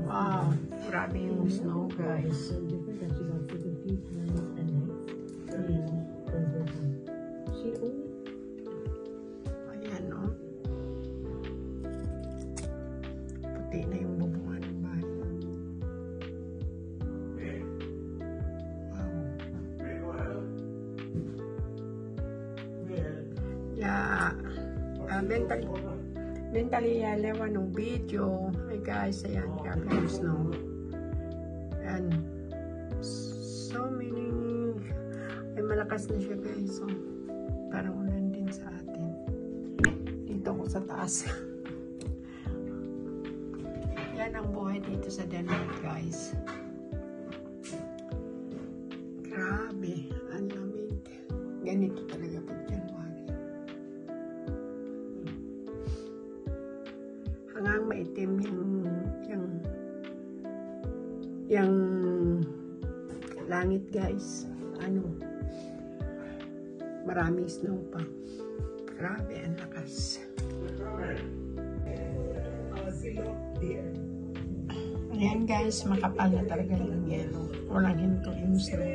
Wow, grabe yung snow, guys. Ayan, no? Puti na yung bubungan ng bahay. Yeah, mentally yalewa ng video. Hey guys, ayan, grabe yung snow. And so many, ay malakas na siya guys. So, parang ulan din sa atin. Dito ako sa taas. Yan ang buhay dito sa Denmark guys. Grabe, ang lamig. Ganito talaga pag January. Hanggang maitim yung langit guys. Ano, maraming snow pa. Grabe, ang lakas. Ayan guys, makapal na talaga yung yelo. Walang hinto yung snow.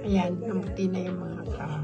Ayan, namuti na yung mga tao.